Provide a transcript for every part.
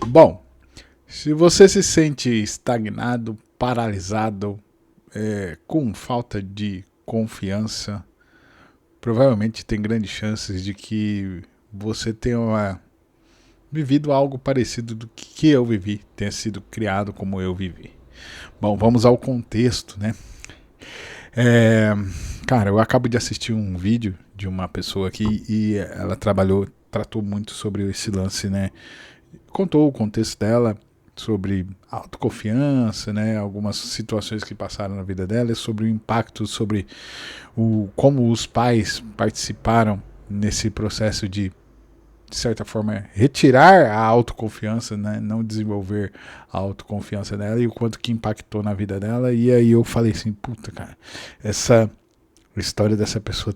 Bom, se você se sente estagnado, paralisado, com falta de confiança, provavelmente tem grandes chances de que você tenha vivido algo parecido do que eu vivi, tenha sido criado como eu vivi. Bom, vamos ao contexto, né? É, cara, eu acabo de assistir um vídeo de uma pessoa aqui e ela tratou muito sobre esse lance, né? Contou o contexto dela sobre autoconfiança, né? Algumas situações que passaram na vida dela, sobre o impacto, sobre como os pais participaram nesse processo de certa forma, retirar a autoconfiança, né? Não desenvolver a autoconfiança dela e o quanto que impactou na vida dela. E aí eu falei assim, puta, cara, essa história dessa pessoa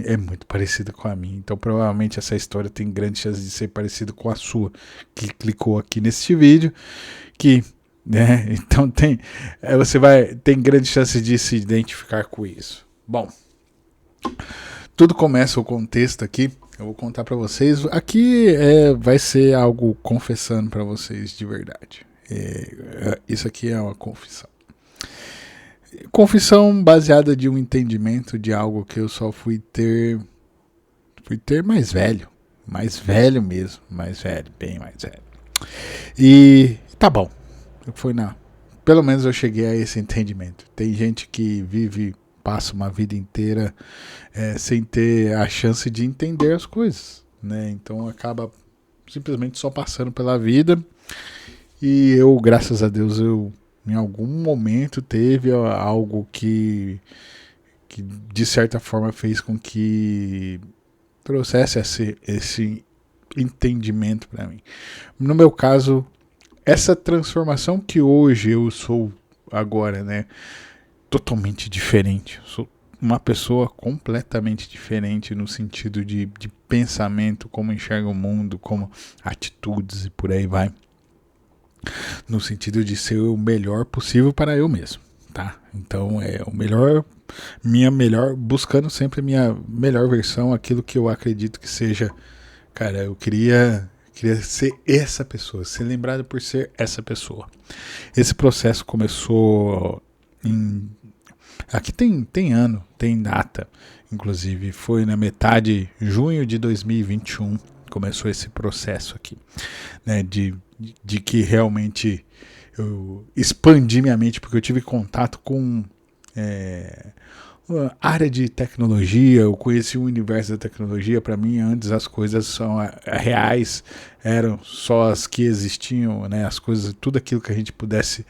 é muito parecida com a minha. Então provavelmente essa história tem grande chance de ser parecida com a sua, que clicou aqui neste vídeo, que, né? Então tem grande chance de se identificar com isso. Bom, tudo começa o contexto aqui. Eu vou contar pra vocês. Aqui vai ser algo confessando pra vocês de verdade. Isso aqui é uma confissão. Confissão baseada de um entendimento de algo que eu só fui ter mais velho. Mais velho mesmo. Mais velho, bem mais velho. E tá bom. Pelo menos eu cheguei a esse entendimento. Tem gente que passa uma vida inteira sem ter a chance de entender as coisas, né? Então acaba simplesmente só passando pela vida. E eu, graças a Deus, em algum momento teve algo que de certa forma fez com que trouxesse esse entendimento para mim. No meu caso, essa transformação que hoje eu sou agora, né? Totalmente diferente. Sou uma pessoa completamente diferente no sentido de pensamento, como enxerga o mundo, como atitudes e por aí vai. No sentido de ser o melhor possível para eu mesmo, tá? Então buscando sempre a minha melhor versão, aquilo que eu acredito que seja. Cara, eu queria ser essa pessoa, ser lembrado por ser essa pessoa. Esse processo começou aqui tem ano, tem data, inclusive foi na metade de junho de 2021 começou esse processo aqui, né, de que realmente eu expandi minha mente, porque eu tive contato com a área de tecnologia, eu conheci o universo da tecnologia. Para mim, antes as coisas são reais, eram só as que existiam, né, as coisas, tudo aquilo que a gente pudesse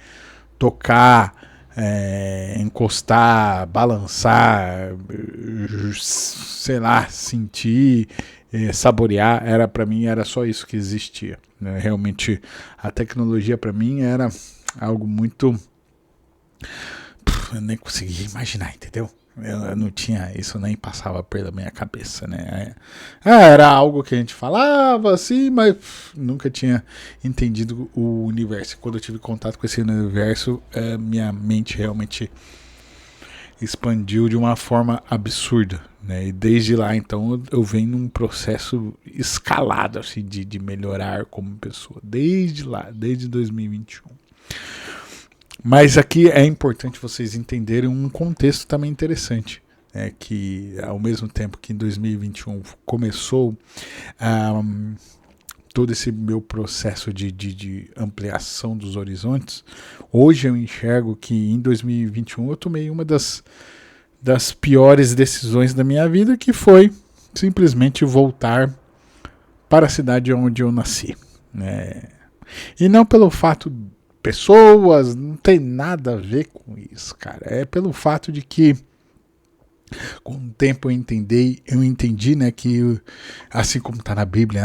tocar, encostar, balançar, sei lá, sentir, saborear, para mim era só isso que existia, né? Realmente a tecnologia para mim era algo muito, eu nem conseguia imaginar, entendeu? Eu não tinha, isso nem passava pela minha cabeça, né? Era algo que a gente falava assim, mas nunca tinha entendido o universo. Quando eu tive contato com esse universo, minha mente realmente expandiu de uma forma absurda, né? E desde lá, então, eu venho num processo escalado assim, de melhorar como pessoa. Desde lá, desde 2021. Mas aqui é importante vocês entenderem um contexto também interessante, né, que ao mesmo tempo que em 2021 começou todo esse meu processo de ampliação dos horizontes, hoje eu enxergo que em 2021 eu tomei uma das piores decisões da minha vida, que foi simplesmente voltar para a cidade onde eu nasci, né? E não pelo fato pessoas, não tem nada a ver com isso, cara. É pelo fato de que com o tempo eu entendi, né, que assim como está na Bíblia,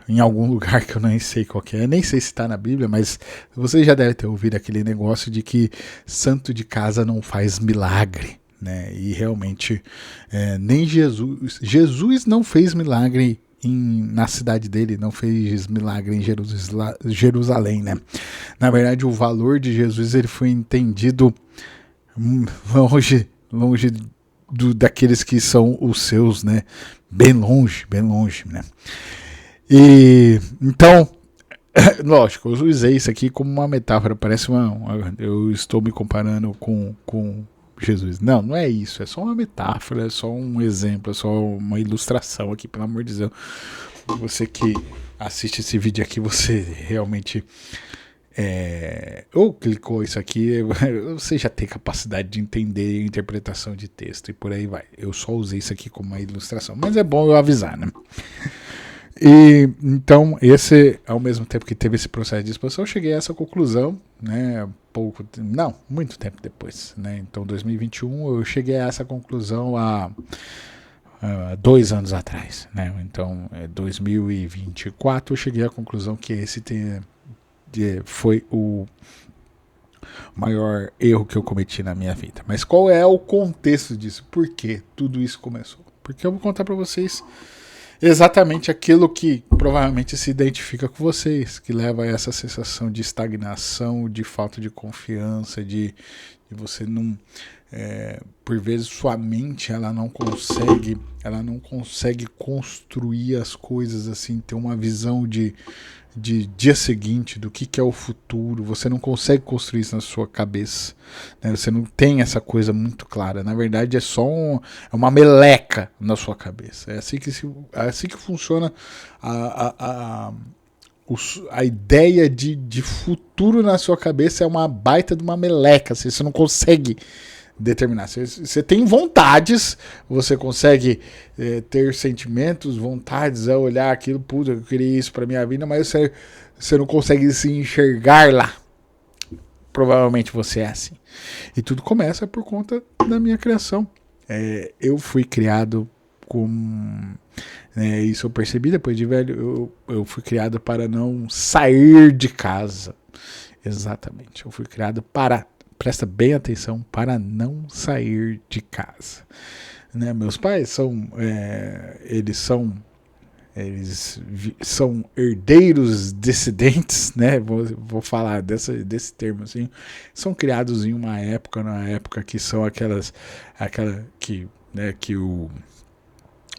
em algum lugar que eu nem sei qual que é, nem sei se está na Bíblia, mas você já deve ter ouvido aquele negócio de que santo de casa não faz milagre, né? E realmente nem Jesus não fez milagre na cidade dele, não fez milagre em Jerusalém, né? Na verdade, o valor de Jesus ele foi entendido longe daqueles que são os seus, né? Bem longe, né? E então lógico, eu usei isso aqui como uma metáfora, parece eu estou me comparando com Jesus. Não, não é isso, é só uma metáfora, é só um exemplo, é só uma ilustração aqui, pelo amor de Deus. Você que assiste esse vídeo aqui, você realmente ou clicou isso aqui, você já tem capacidade de entender a interpretação de texto e por aí vai. Eu só usei isso aqui como uma ilustração, mas é bom eu avisar, né? E então, ao mesmo tempo que teve esse processo de expansão, eu cheguei a essa conclusão, né? Muito tempo depois, né? Então, 2021, eu cheguei a essa conclusão há 2 anos atrás, né? Então, 2024, eu cheguei à conclusão que foi o maior erro que eu cometi na minha vida. Mas qual é o contexto disso? Por que tudo isso começou? Porque eu vou contar para vocês exatamente aquilo que provavelmente se identifica com vocês, que leva a essa sensação de estagnação, de falta de confiança, de você não... por vezes sua mente ela não consegue construir as coisas assim, ter uma visão de dia seguinte, do que é o futuro. Você não consegue construir isso na sua cabeça, né? Você não tem essa coisa muito clara. Na verdade, é só uma meleca na sua cabeça. É assim que funciona a ideia de futuro na sua cabeça. É uma baita de uma meleca. Você não consegue determinar. Você tem vontades, você consegue ter sentimentos, vontades, a olhar aquilo, puta, eu queria isso pra minha vida, mas você não consegue se enxergar lá. Provavelmente você é assim. E tudo começa por conta da minha criação. Eu fui criado com... isso eu percebi depois de velho. Eu fui criado para não sair de casa. Exatamente. Eu fui criado para... Presta bem atenção, para não sair de casa. Né? Meus pais eles são herdeiros descendentes, né? Vou falar desse termo assim. São criados em uma época, na época que são aquela que, né, que o...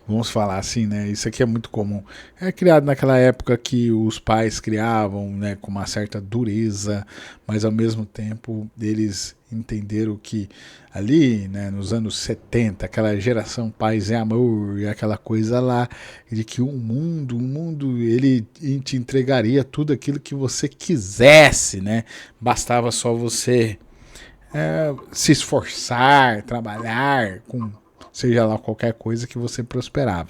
Vamos falar assim, né? Isso aqui é muito comum. É criado naquela época que os pais criavam, né, com uma certa dureza, mas ao mesmo tempo eles entenderam que ali, né, nos anos 70, aquela geração paz e amor, e aquela coisa lá, de que o mundo, ele te entregaria tudo aquilo que você quisesse, né? Bastava só você se esforçar, trabalhar com... seja lá qualquer coisa que você prosperava.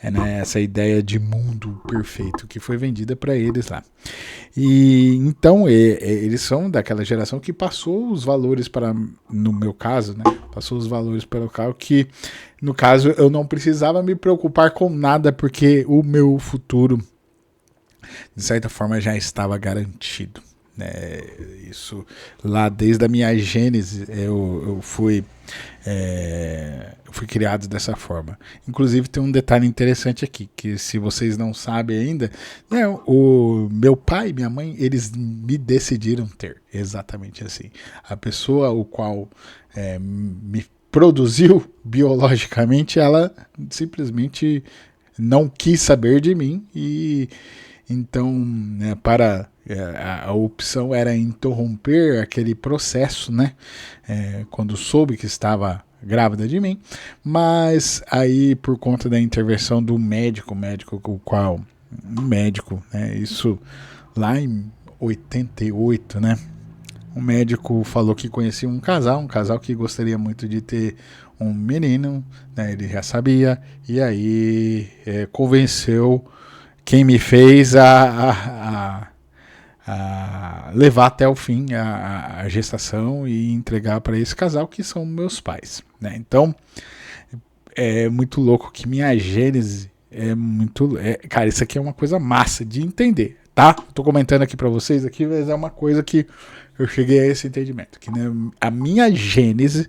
Né, essa ideia de mundo perfeito que foi vendida para eles lá. E então eles são daquela geração que passou os valores para, no meu caso, né, passou os valores para o carro que, no caso, eu não precisava me preocupar com nada porque o meu futuro, de certa forma, já estava garantido. Isso lá desde a minha gênese eu fui criado dessa forma. Inclusive tem um detalhe interessante aqui, que se vocês não sabem ainda, né, o meu pai e minha mãe, eles me decidiram ter, exatamente assim. A pessoa o qual me produziu biologicamente, ela simplesmente não quis saber de mim e então, né, a opção era interromper aquele processo, né? Quando soube que estava grávida de mim, mas aí por conta da intervenção do médico, né? Isso lá em 88, né? O médico falou que conhecia um casal que gostaria muito de ter um menino, né? Ele já sabia, e aí convenceu quem me fez a levar até o fim a gestação e entregar para esse casal que são meus pais, né? Então é muito louco que minha gênese cara, isso aqui é uma coisa massa de entender, tá? Tô comentando aqui para vocês aqui, mas é uma coisa que eu cheguei a esse entendimento, que, né, a minha gênese,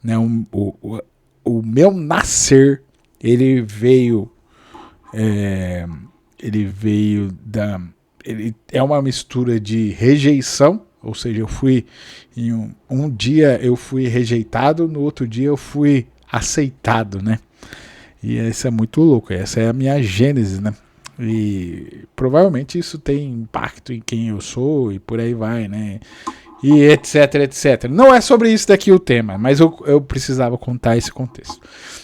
né, o meu nascer, ele veio ele é uma mistura de rejeição, ou seja, eu fui em um dia eu fui rejeitado, no outro dia eu fui aceitado, né? E isso é muito louco, essa é a minha gênese, né? E provavelmente isso tem impacto em quem eu sou e por aí vai, né? E etc, etc. Não é sobre isso daqui o tema, mas eu precisava contar esse contexto.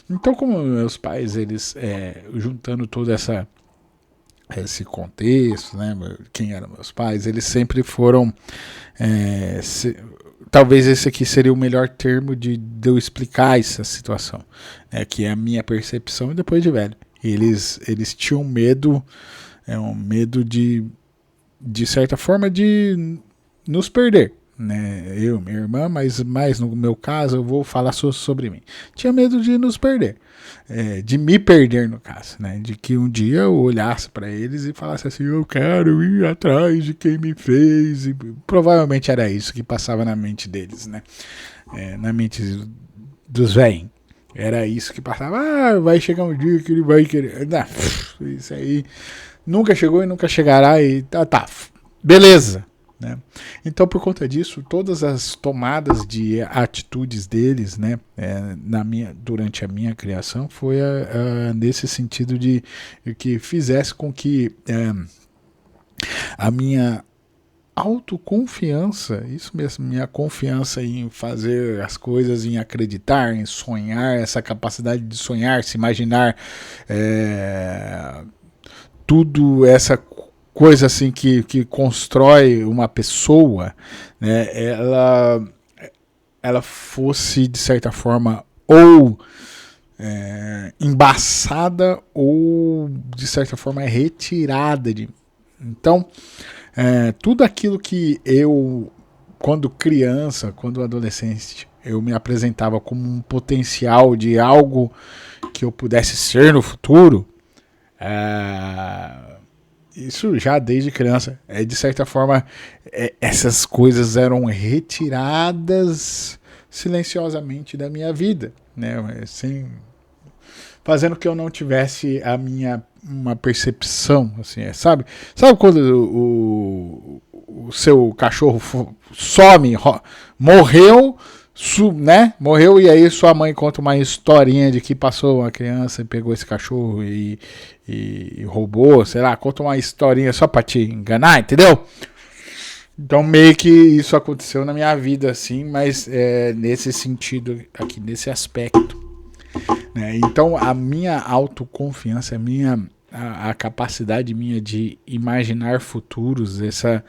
Então, como meus pais, eles, juntando todo esse contexto, né? Quem eram meus pais, eles sempre foram. Talvez esse aqui seria o melhor termo de eu explicar essa situação, né, que é a minha percepção depois de velho. Eles tinham medo, um medo de certa forma, de nos perder. Né? Eu, minha irmã, mas mais no meu caso eu vou falar sobre mim. Tinha medo de nos perder, de me perder no caso, né? De que um dia eu olhasse para eles e falasse assim, eu quero ir atrás de quem me fez. E provavelmente era isso que passava na mente deles, né? Na mente dos velhos. Era isso que passava. Vai chegar um dia que ele vai querer. Não, isso aí nunca chegou e nunca chegará e tá. Beleza. Né? Então, por conta disso, todas as tomadas de atitudes deles, né, durante a minha criação, foi nesse sentido de que fizesse com que a minha autoconfiança, isso mesmo, minha confiança em fazer as coisas, em acreditar, em sonhar, essa capacidade de sonhar, se imaginar, tudo essa coisa assim que constrói uma pessoa, né, ela fosse de certa forma ou embaçada ou de certa forma retirada de mim. Então, tudo aquilo que eu, quando criança, quando adolescente, eu me apresentava como um potencial de algo que eu pudesse ser no futuro, isso já desde criança, de certa forma, essas coisas eram retiradas silenciosamente da minha vida, né? Assim, fazendo que eu não tivesse uma percepção, assim, sabe? Sabe quando o seu cachorro some, morreu, né? Morreu e aí sua mãe conta uma historinha de que passou uma criança e pegou esse cachorro e roubou, sei lá, conta uma historinha só pra te enganar, entendeu? Então meio que isso aconteceu na minha vida, assim, mas nesse sentido aqui, nesse aspecto. Né? Então a minha autoconfiança, a capacidade minha de imaginar futuros, essa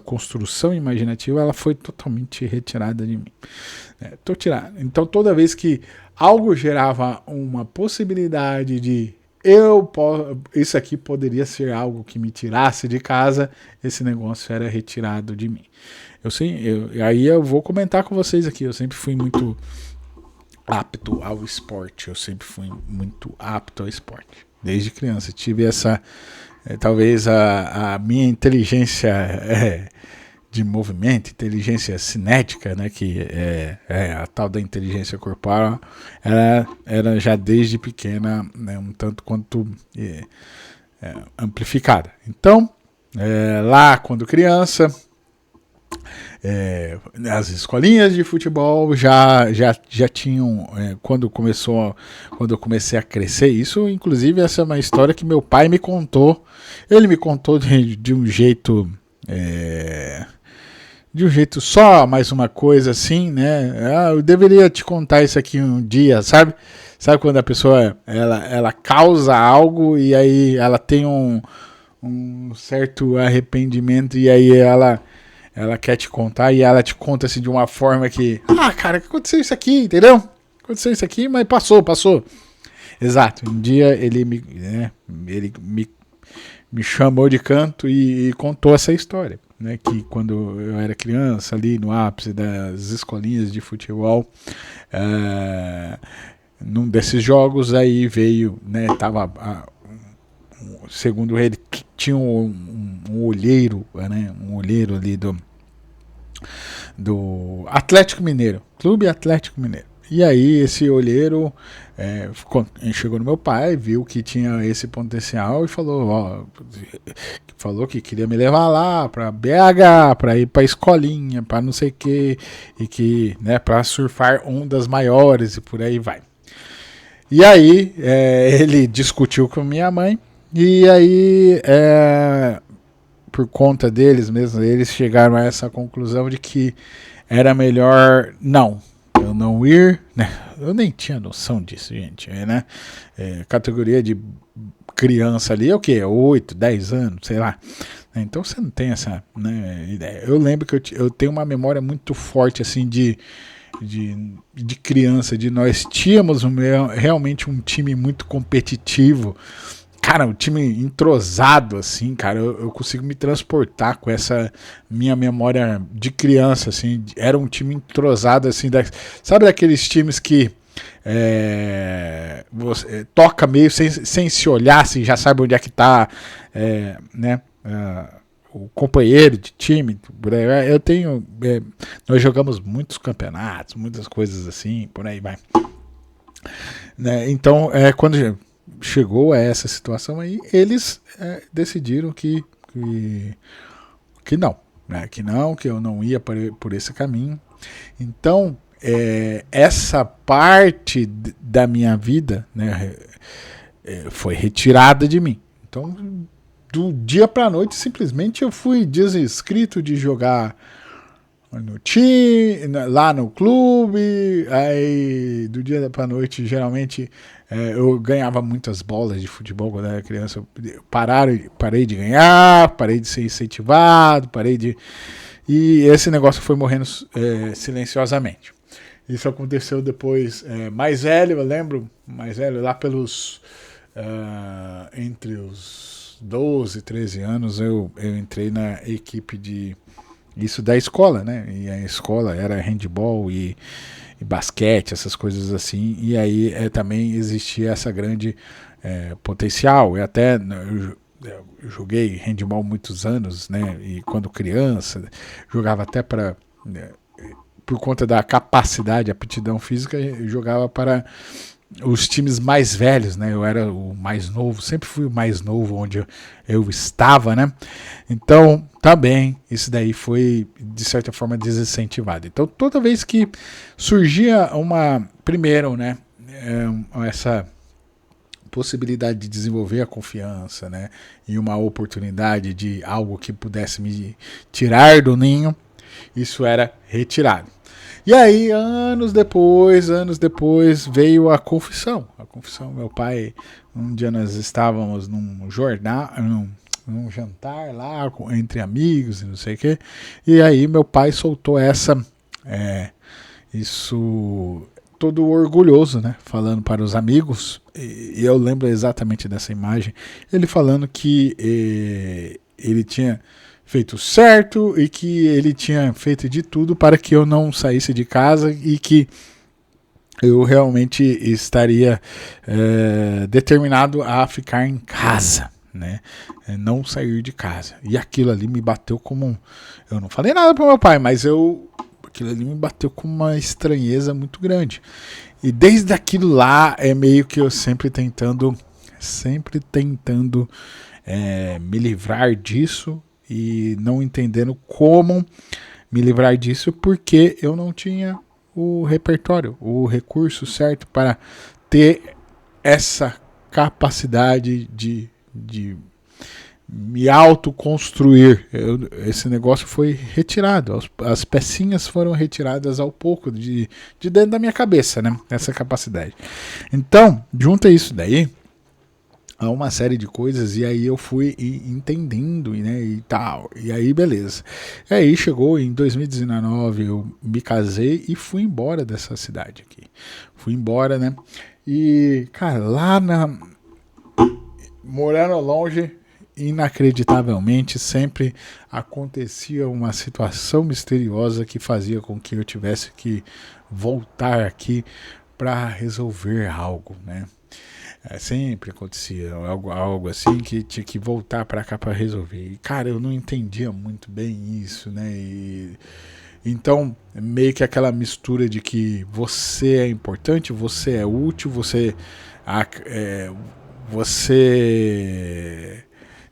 construção imaginativa, ela foi totalmente retirada de mim. Tô tirando. Então toda vez que algo gerava uma possibilidade de isso aqui poderia ser algo que me tirasse de casa, esse negócio era retirado de mim. Aí eu vou comentar com vocês aqui, eu sempre fui muito apto ao esporte, eu sempre fui muito apto ao esporte. Desde criança tive essa, talvez a minha inteligência de movimento, inteligência cinética, né, que é a tal da inteligência corporal, era já desde pequena, né, um tanto quanto amplificada. Então, lá quando criança, as escolinhas de futebol já tinham, quando eu comecei a crescer, isso inclusive essa é uma história que meu pai me contou, ele me contou de um jeito só, mais uma coisa assim, né, eu deveria te contar isso aqui um dia, sabe quando a pessoa ela causa algo e aí ela tem um certo arrependimento e aí ela quer te contar e ela te conta assim de uma forma que, cara, aconteceu isso aqui, entendeu? Aconteceu isso aqui, mas passou. Exato, um dia ele me chamou de canto e contou essa história, né? Que quando eu era criança, ali no ápice das escolinhas de futebol, num desses jogos aí veio, né? Segundo ele, tinha um olheiro, né? Um olheiro ali do Atlético Mineiro, Clube Atlético Mineiro. E aí esse olheiro chegou no meu pai, viu que tinha esse potencial e falou que queria me levar lá para BH, para ir para escolinha, para não sei o que, e que, né, para surfar ondas maiores e por aí vai. E aí ele discutiu com minha mãe, e aí por conta deles mesmo, eles chegaram a essa conclusão de que era melhor eu não ir, né? Eu nem tinha noção disso, gente, né? Categoria de criança ali é o quê? 8, 10 anos, sei lá. Então você não tem essa, né, ideia. Eu lembro que eu tenho uma memória muito forte assim de criança, de nós tínhamos realmente um time muito competitivo. Cara, um time entrosado, assim, cara, eu consigo me transportar com essa minha memória de criança, assim, era um time entrosado, assim, sabe daqueles times que você toca meio sem se olhar, assim, já sabe onde é que tá, né, o companheiro de time. Eu tenho, nós jogamos muitos campeonatos, muitas coisas assim, por aí vai. Né? Então, quando chegou a essa situação aí, eles decidiram que não, né? Que eu não ia por esse caminho. Então, essa parte da minha vida, né, foi retirada de mim. Então, do dia para a noite, simplesmente eu fui desinscrito de jogar no time, lá no clube. Aí do dia para a noite, geralmente eu ganhava muitas bolas de futebol quando era criança. Eu parei de ganhar, parei de ser incentivado, e esse negócio foi morrendo silenciosamente. Isso aconteceu depois, mais velho, eu lembro, mais velho, lá pelos entre os 12, 13 anos, eu entrei na equipe isso da escola, né? E a escola era handball e basquete, essas coisas assim. E aí também existia essa grande potencial. Eu até joguei handball muitos anos, né? E quando criança, jogava até para por conta da capacidade, aptidão física, eu jogava para os times mais velhos, né? Eu era o mais novo, sempre fui o mais novo onde eu estava, né? Então, também, isso daí foi, de certa forma, desincentivado. Então, toda vez que surgia primeiro, né, essa possibilidade de desenvolver a confiança, né, e uma oportunidade de algo que pudesse me tirar do ninho, isso era retirado. E aí, anos depois, veio a confissão. A confissão, meu pai, um dia nós estávamos num jornal, num jantar lá, entre amigos e não sei o quê, e aí meu pai soltou isso todo orgulhoso, né, falando para os amigos, e eu lembro exatamente dessa imagem, ele falando que ele tinha feito certo e que ele tinha feito de tudo para que eu não saísse de casa e que eu realmente estaria determinado a ficar em casa, né? Não sair de casa. E aquilo ali me bateu como eu não falei nada para meu pai, mas aquilo ali me bateu com uma estranheza muito grande. E desde aquilo lá é meio que eu sempre tentando me livrar disso e não entendendo como me livrar disso, porque eu não tinha o repertório, o recurso certo para ter essa capacidade de me autoconstruir. Esse negócio foi retirado, as pecinhas foram retiradas ao pouco de dentro da minha cabeça, né? Essa capacidade. Então, junta isso daí a uma série de coisas, e aí eu fui entendendo, né, e tal, e aí beleza. E aí chegou em 2019, eu me casei e fui embora dessa cidade aqui. Fui embora, né, e cara, morando longe, inacreditavelmente, sempre acontecia uma situação misteriosa que fazia com que eu tivesse que voltar aqui para resolver algo, né. Sempre acontecia algo assim que tinha que voltar para cá para resolver. E, cara, eu não entendia muito bem isso, né? Então, meio que aquela mistura de que você é importante, você é útil, você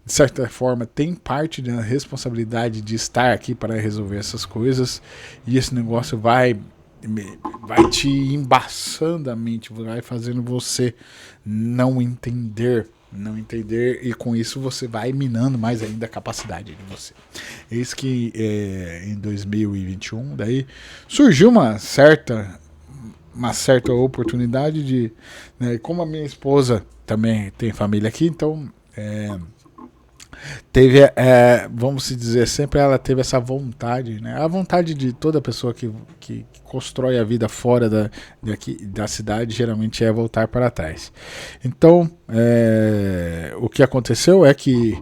de certa forma tem parte da responsabilidade de estar aqui para resolver essas coisas, e esse negócio vai vai te embaçando a mente, vai fazendo você não entender, e com isso você vai minando mais ainda a capacidade de você. Eis que em 2021 daí surgiu uma certa oportunidade de, né, como a minha esposa também tem família aqui, então teve, vamos dizer, sempre ela teve essa vontade, né? A vontade de toda pessoa que constrói a vida fora da cidade geralmente é voltar para trás. Então, o que aconteceu é que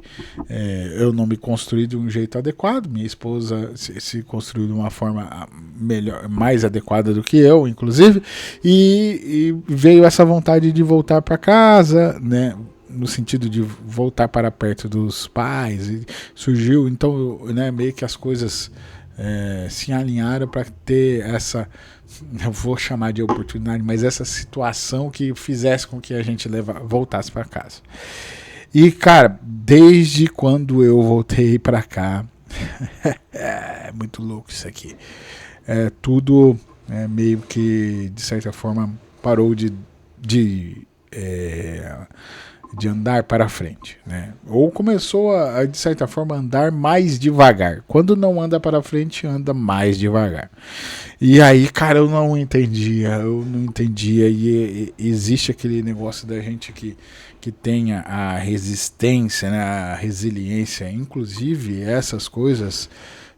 eu não me construí de um jeito adequado, minha esposa se construiu de uma forma melhor, mais adequada do que eu, inclusive, e veio essa vontade de voltar para casa, né? No sentido de voltar para perto dos pais, e surgiu, então, né, meio que as coisas se alinharam para ter essa, eu vou chamar de oportunidade, mas essa situação que fizesse com que a gente voltasse para casa. E, cara, desde quando eu voltei para cá, é muito louco isso aqui. Tudo meio que, de certa forma, parou de andar para frente, né? Ou começou a, de certa forma, andar mais devagar. Quando não anda para frente, anda mais devagar. E aí, cara, eu não entendia. E existe aquele negócio da gente que tenha a resistência, né, a resiliência. Inclusive, essas coisas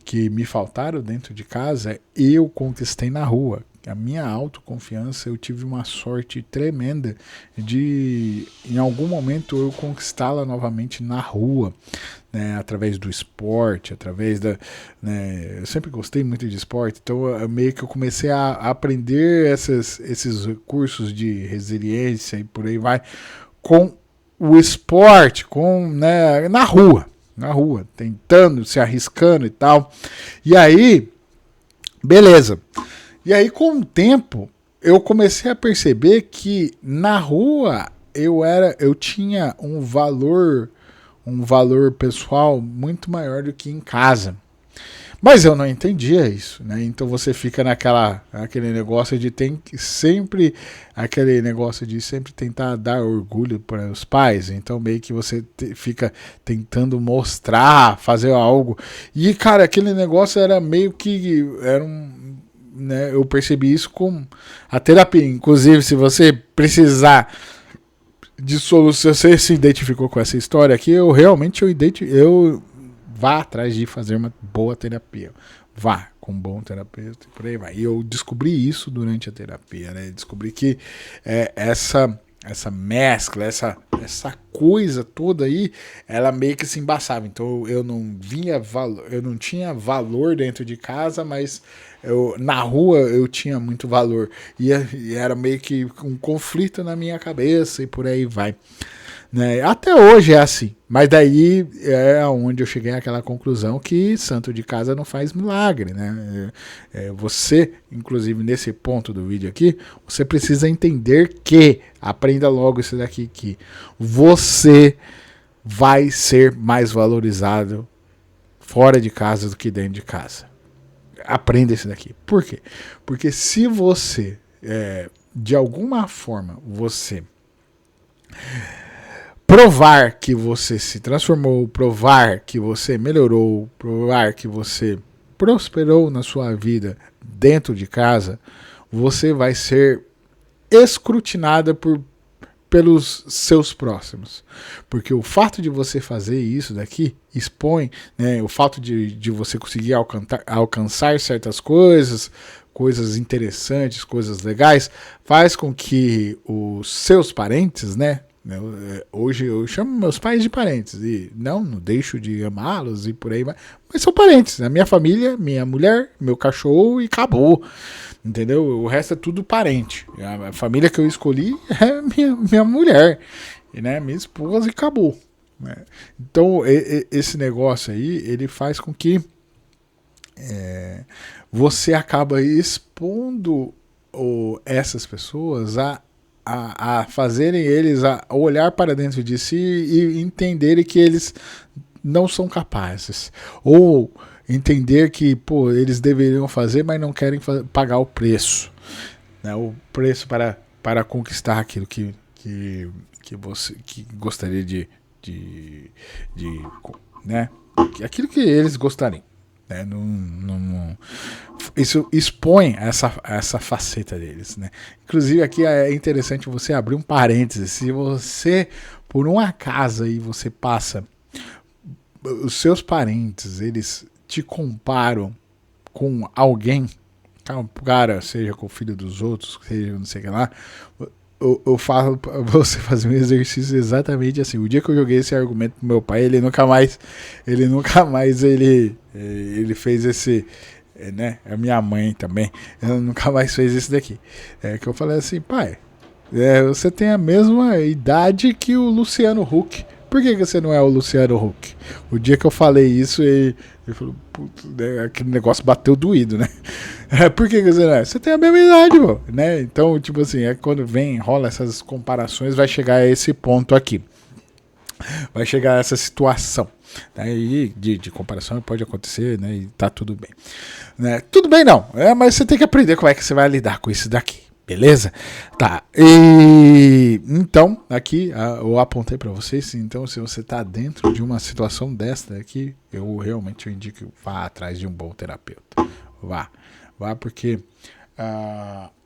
que me faltaram dentro de casa, eu conquistei na rua. A minha autoconfiança, eu tive uma sorte tremenda de, em algum momento, eu conquistá-la novamente na rua, né, através do esporte, através da... Né, eu sempre gostei muito de esporte, então eu meio que eu comecei a aprender esses cursos de resiliência e por aí vai, com o esporte, né, na rua, tentando, se arriscando e tal. E aí, beleza. E aí, com o tempo, eu comecei a perceber que na rua eu tinha um valor pessoal muito maior do que em casa. Mas eu não entendia isso, né? Então você fica aquele negócio de sempre tentar dar orgulho para os pais. Então meio que você fica tentando mostrar, fazer algo. E, cara, aquele negócio era meio que né, eu percebi isso com a terapia. Inclusive, se você precisar de solução, você se identificou com essa história aqui, eu vá atrás de fazer uma boa terapia. Vá com um bom terapeuta e por aí vai. E eu descobri isso durante a terapia, né? Descobri que essa mescla, essa coisa toda aí, ela meio que se embaçava. Então eu não tinha valor dentro de casa, mas na rua eu tinha muito valor. E era meio que um conflito na minha cabeça e por aí vai. Né? Até hoje é assim, mas daí é onde eu cheguei àquela conclusão que santo de casa não faz milagre, né? Você, inclusive nesse ponto do vídeo aqui, você precisa entender que, aprenda logo isso daqui, que você vai ser mais valorizado fora de casa do que dentro de casa. Aprenda isso daqui. Por quê? Porque se você, de alguma forma, você provar que você se transformou, provar que você melhorou, provar que você prosperou na sua vida dentro de casa, você vai ser escrutinada pelos seus próximos. Porque o fato de você fazer isso daqui expõe, né, o fato de você conseguir alcançar certas coisas interessantes, coisas legais, faz com que os seus parentes, né, hoje eu chamo meus pais de parentes e não deixo de amá-los e por aí vai, mas são parentes, a minha família, minha mulher, meu cachorro e acabou, entendeu? O resto é tudo parente. A família que eu escolhi é minha mulher, né, minha esposa e acabou, né? Então esse negócio aí, ele faz com que você acaba expondo essas pessoas a fazerem eles a olhar para dentro de si e entenderem que eles não são capazes. Ou entender que, pô, eles deveriam fazer, mas não querem pagar o preço, né? O preço para conquistar aquilo que você que gostaria de né? Aquilo que eles gostariam, né? Isso expõe essa faceta deles, né? Inclusive aqui é interessante você abrir um parênteses. Se você, por um acaso aí, você passa, os seus parentes, eles te comparam com alguém, cara, seja com o filho dos outros, seja não sei o que lá, eu falo pra você fazer um exercício exatamente assim. O dia que eu joguei esse argumento pro meu pai, ele nunca mais fez esse, né? A minha mãe também, ela nunca mais fez isso daqui. Que eu falei assim, pai, você tem a mesma idade que o Luciano Huck. Por que você não é o Luciano Huck? O dia que eu falei isso, ele falou, putz, né, aquele negócio bateu doído, né? Por que você não é? Você tem a mesma idade, pô, né? Então, tipo assim, quando rola essas comparações, vai chegar a esse ponto aqui. Vai chegar a essa situação. Né? E de comparação pode acontecer, né? E tá tudo bem. Né? Tudo bem não, mas você tem que aprender como é que você vai lidar com isso daqui. Beleza? Tá. Então, aqui eu apontei para vocês. Então, se você está dentro de uma situação desta aqui, eu realmente indico que vá atrás de um bom terapeuta. Vá porque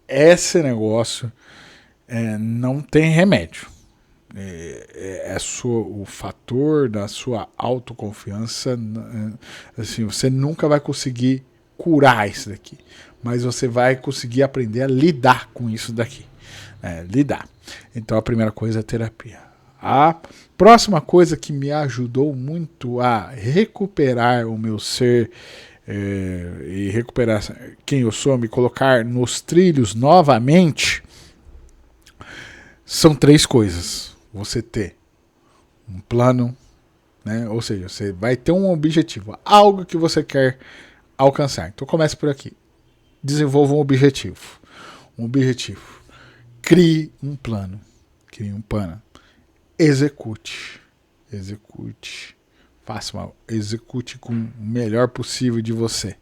esse negócio não tem remédio. O fator da sua autoconfiança, assim, você nunca vai conseguir curar isso daqui, mas você vai conseguir aprender a lidar com isso daqui. Lidar. Então a primeira coisa é a terapia. A próxima coisa que me ajudou muito a recuperar o meu ser e recuperar quem eu sou, me colocar nos trilhos novamente, são 3 coisas. Você ter um plano, né? Ou seja, você vai ter um objetivo, algo que você quer alcançar. Então comece por aqui. Desenvolva um objetivo. Crie um plano. Execute. Execute com o melhor possível de você.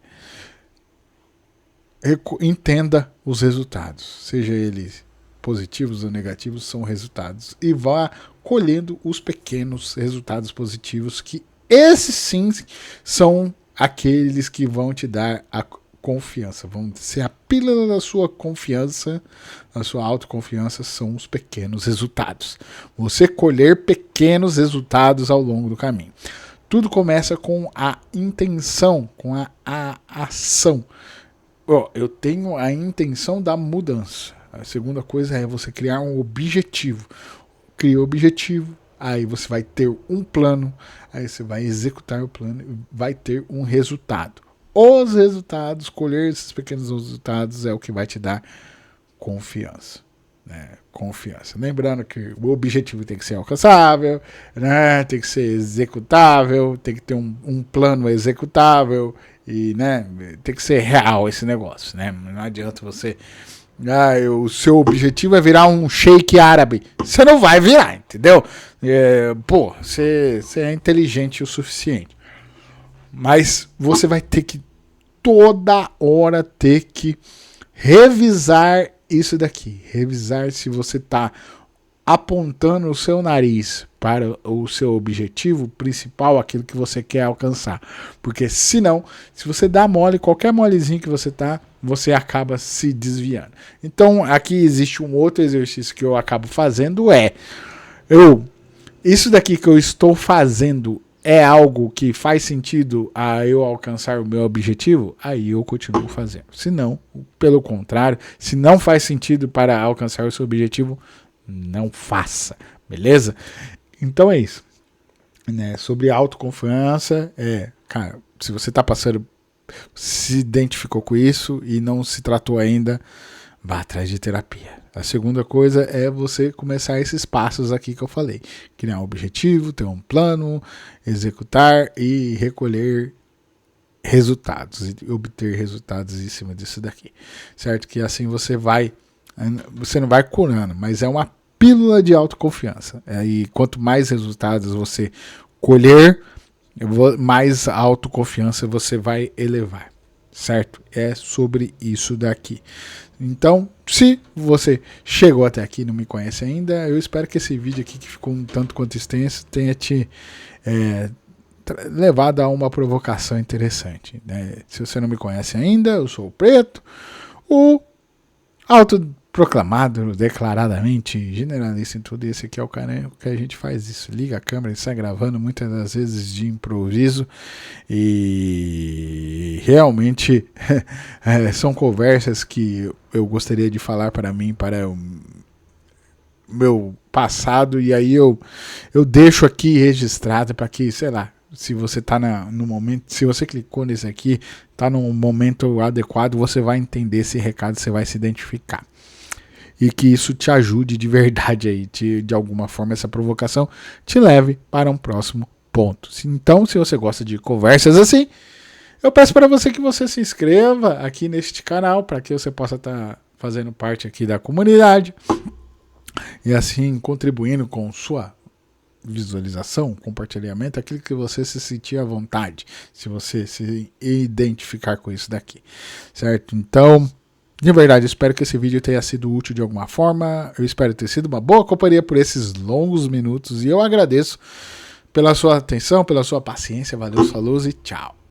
Entenda os resultados, seja eles positivos ou negativos, são resultados, e vá colhendo os pequenos resultados positivos, que esses sim são aqueles que vão te dar a confiança, vão ser a pílula da sua confiança, da sua autoconfiança, são os pequenos resultados. Você colher pequenos resultados ao longo do caminho. Tudo começa com a intenção, com a ação. Eu tenho a intenção da mudança. A segunda coisa é você criar um objetivo. Cria o objetivo, aí você vai ter um plano, aí você vai executar o plano e vai ter um resultado. Os resultados, colher esses pequenos resultados é o que vai te dar confiança. Né? Confiança. Lembrando que o objetivo tem que ser alcançável, né? Tem que ser executável, tem que ter um plano executável e, né, tem que ser real esse negócio. Né? Não adianta você... o seu objetivo é virar um sheik árabe. Você não vai virar, entendeu? Você é inteligente o suficiente. Mas você vai ter que toda hora ter que revisar isso daqui. Revisar se você está apontando o seu nariz para o seu objetivo principal, aquilo que você quer alcançar. Porque senão, se você dá mole, qualquer molezinho que você acaba se desviando. Então, aqui existe um outro exercício que eu acabo fazendo, isso daqui que eu estou fazendo é algo que faz sentido a eu alcançar o meu objetivo, aí eu continuo fazendo. Se não, pelo contrário, se não faz sentido para alcançar o seu objetivo, não faça, beleza? Então é isso. Né? Sobre autoconfiança, cara, se você está passando, se identificou com isso e não se tratou ainda, vá atrás de terapia. A segunda coisa é você começar esses passos aqui que eu falei. Criar um objetivo, ter um plano, executar e recolher resultados. E obter resultados em cima disso daqui. Certo? Que assim você não vai curando, mas é uma pílula de autoconfiança. E quanto mais resultados você colher, mais autoconfiança você vai elevar, certo? É sobre isso daqui. Então, se você chegou até aqui e não me conhece ainda, eu espero que esse vídeo aqui, que ficou um tanto quanto extenso, tenha te levado a uma provocação interessante, né? Se você não me conhece ainda, eu sou o Preto, o autoproclamado, declaradamente generalista em tudo. Esse aqui é o cara que a gente faz isso, liga a câmera e sai gravando, muitas das vezes de improviso, e realmente são conversas que eu gostaria de falar para mim, para o meu passado, e aí eu deixo aqui registrado para que, sei lá, se você está no momento, se você clicou nesse aqui, está no momento adequado, você vai entender esse recado, você vai se identificar. E que isso te ajude de verdade aí, de alguma forma, essa provocação te leve para um próximo ponto. Então, se você gosta de conversas assim, eu peço para você que você se inscreva aqui neste canal, para que você possa estar fazendo parte aqui da comunidade e assim contribuindo com sua visualização, compartilhamento, aquilo que você se sentir à vontade, se você se identificar com isso daqui, certo? Então, de verdade, eu espero que esse vídeo tenha sido útil de alguma forma, eu espero ter sido uma boa companhia por esses longos minutos, e eu agradeço pela sua atenção, pela sua paciência, valeu, falou e tchau!